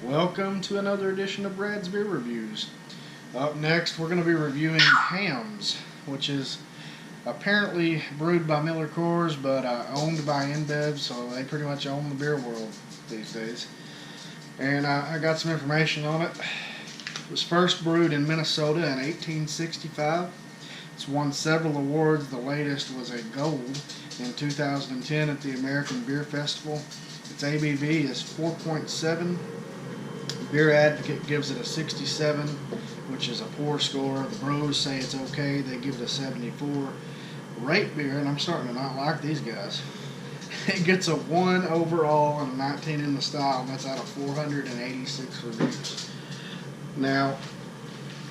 Welcome to another edition of Brad's Beer Reviews. Up next, we're going to be reviewing Hamm's, which is apparently brewed by Miller Coors, but owned by InBev, so they pretty much own the beer world these days. And I got some information on it. It was first brewed in Minnesota in 1865. It's won several awards. The latest was a gold in 2010 at the American Beer Festival. Its ABV is 4.7. Beer Advocate gives it a 67, which is a poor score. The Bros say it's okay. They give it a 74. Rate Beer, and I'm starting to not like these guys. It gets a 1 overall and a 19 in the style, and that's out of 486 reviews. Now,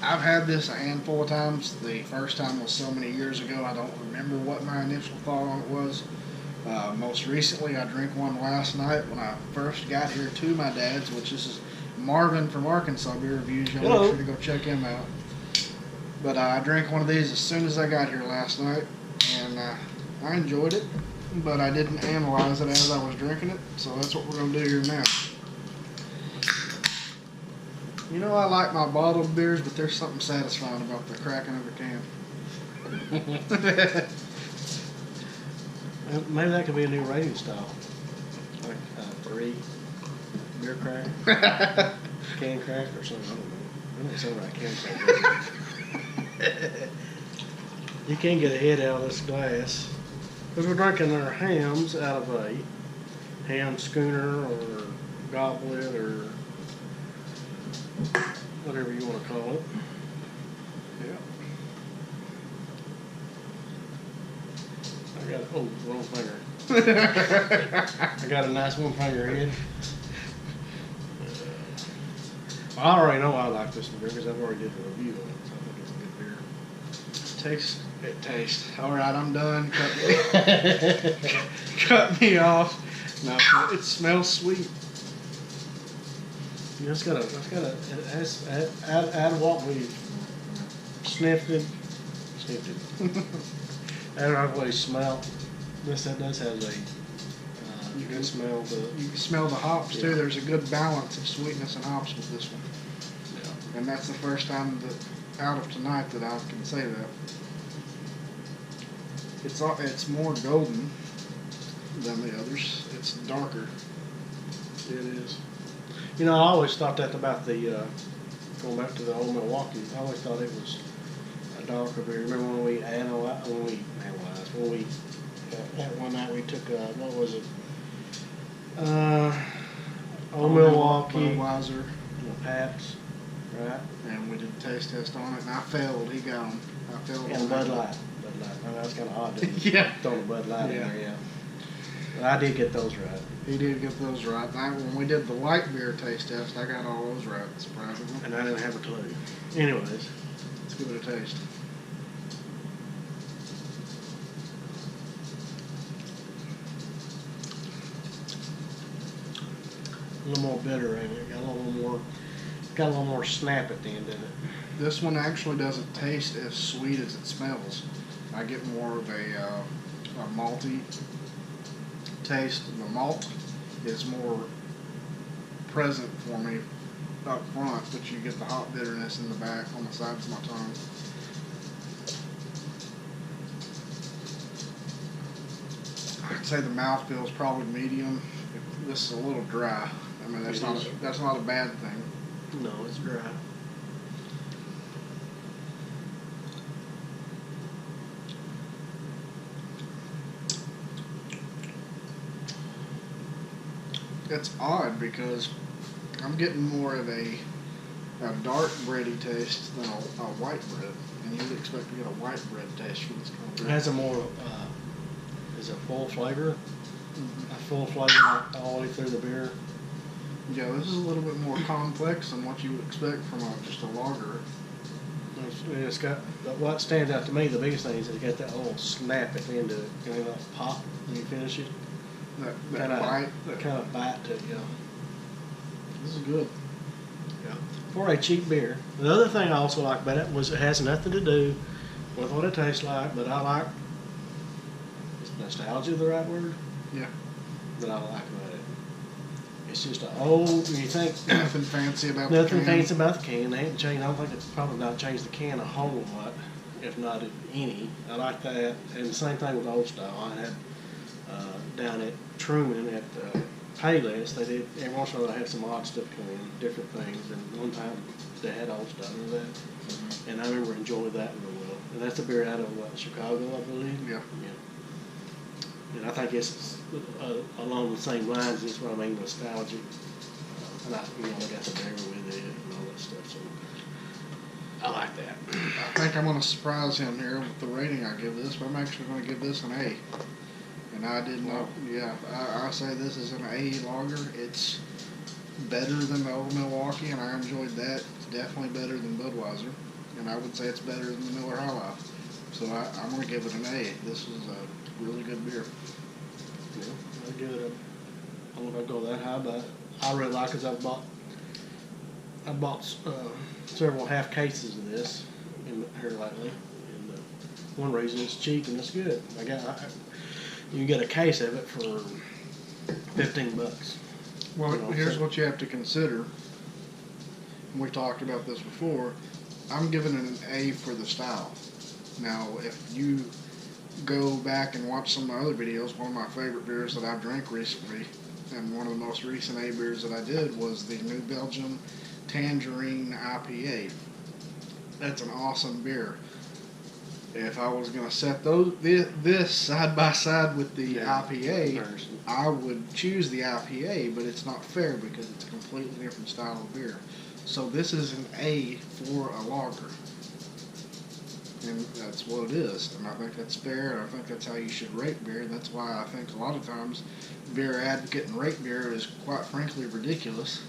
I've had this a handful of times. The first time was so many years ago, I don't remember what my initial thought on it was. Most recently, I drank one last night when I first got here to my dad's, which this is Marvin from Arkansas Beer Reviews. Y'all make sure to go check him out. But I drank one of these as soon as I got here last night, and I enjoyed it, but I didn't analyze it as I was drinking it, so that's what we're going to do here now. You know, I like my bottled beers, but there's something satisfying about the cracking of a can. Maybe that could be a new rating style. Like 3 beer crack, can crack, or something. I don't know. That doesn't sound like can crack. You can't get a head out of this glass. Because we're drinking our Hamm's out of a ham schooner or goblet or whatever you want to call it. Yeah. I got wrong finger. I got a nice one finger head. I already know I like this beer because I've already did a review on it, so I think it's a good beer. It tastes. All right, I'm done. Cut me off. No, it smells sweet. You know, it has, out of what we sniffed it. Out of what we smelled, that does have a, you can smell the... You can smell the hops, too. There's a good balance of sweetness and hops with this one. Yeah. And that's the first time out of tonight that I can say that. It's more golden than the others. It's darker. It is. You know, I always thought that about the, going back to the old Milwaukee, I always thought it was a darker beer. Remember when we analyzed, that one night we took, what was it? Old Milwaukee, Budweiser, Pabst, right? and we did a taste test on it, and I failed. He got them. I failed. And Bud Light. I mean, that's kind of odd, didn't it? Yeah. Throwing a Bud Light in there, yeah. But I did get those right. He did get those right. When we did the light beer taste test, I got all those right, surprisingly. And I didn't have a clue. Anyways. Let's give it a taste. A little more bitter in it. Got a little more snap at the end of it. This one actually doesn't taste as sweet as it smells. I get more of a malty taste. The malt is more present for me up front, but you get the hot bitterness in the back on the sides of my tongue. I'd say the mouthfeel is probably medium. This is a little dry. I mean, that's not a bad thing. No, it's dry. It's odd because I'm getting more of a dark bready taste than a white bread, and you'd expect to get a white bread taste from this kind of It bread. has a more, is it full flavor? A full flavor all the way through the beer. Yeah, this is a little bit more complex than what you would expect from just a lager. It's got, what stands out to me, the biggest thing is it's got that little snap at the end of it. You know, that pop when you finish it. That bite. That kind of bite to it, yeah. This is good. Yeah. For a cheap beer. The other thing I also like about it was it has nothing to do with what it tastes like, but I like, is nostalgia the right word? Yeah. That I like about it. It's just an old. You think Nothing fancy about the nothing can. fancy about the can. They haven't changed. I don't think it's probably not changed the can a whole lot, if not any. I like that. And the same thing with old style. I had down at Truman at Payless. They did every once in a while. They had some odd stuff come in, different things. And one time they had old style in that, and I remember enjoying that real well. And that's a beer out of Chicago, I believe. Yeah. And I think it's along the same lines as what I mean, nostalgic. And I got the bear with it and all that stuff. So I like that. I think I'm going to surprise him here with the rating I give this, but I'm actually going to give this an A. And I did not, I say this is an A lager. It's better than the Old Milwaukee, and I enjoyed that. It's definitely better than Budweiser, and I would say it's better than the Miller High Life. So I'm going to give it an A. This is a really good beer. Yeah, I'd give it I don't know if I'd go that high, but I really like it 'cause I bought several half cases of this here lately, and one reason it's cheap and it's good. You get a case of it for $15. Well, You know, here's so- what you have to consider. And we talked about this before. I'm giving it an A for the style. Now, if you go back and watch some of my other videos, one of my favorite beers that I've drank recently, and one of the most recent A beers that I did was the New Belgium Tangerine IPA. That's an awesome beer. If I was going to set this side by side with the IPA, Comparison. I would choose the IPA, but it's not fair because it's a completely different style of beer. So this is an A for a lager. And that's what it is. And I think that's fair, and I think that's how you should rate beer. And that's why I think a lot of times Beer Advocate and Rate Beer is quite frankly ridiculous.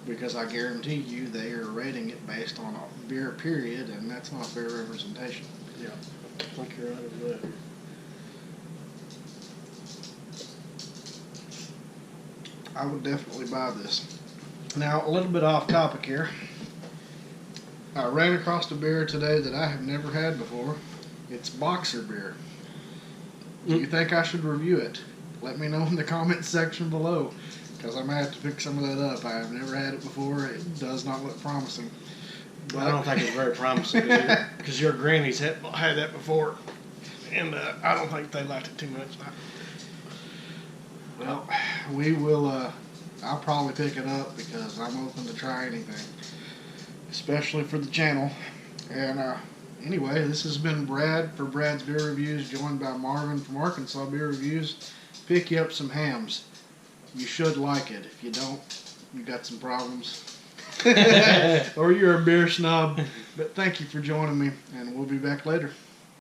Because I guarantee you they are rating it based on a beer period, and that's not a fair representation. Yeah, I think you're right about that. I would definitely buy this. Now, a little bit off topic here. I ran across a beer today that I have never had before. It's Boxer beer. Do you think I should review it? Let me know in the comments section below, because I might have to pick some of that up. I have never had it before. It does not look promising. But I don't think it's very promising because your grannies had that before, and I don't think they liked it too much. Well, we will. I'll probably pick it up because I'm open to try anything, especially for the channel. And anyway, this has been Brad for Brad's Beer Reviews, joined by Marvin from Arkansas Beer Reviews. Pick you up some hams. You should like it. If you don't, you got some problems. Or you're a beer snob. But thank you for joining me, and we'll be back later.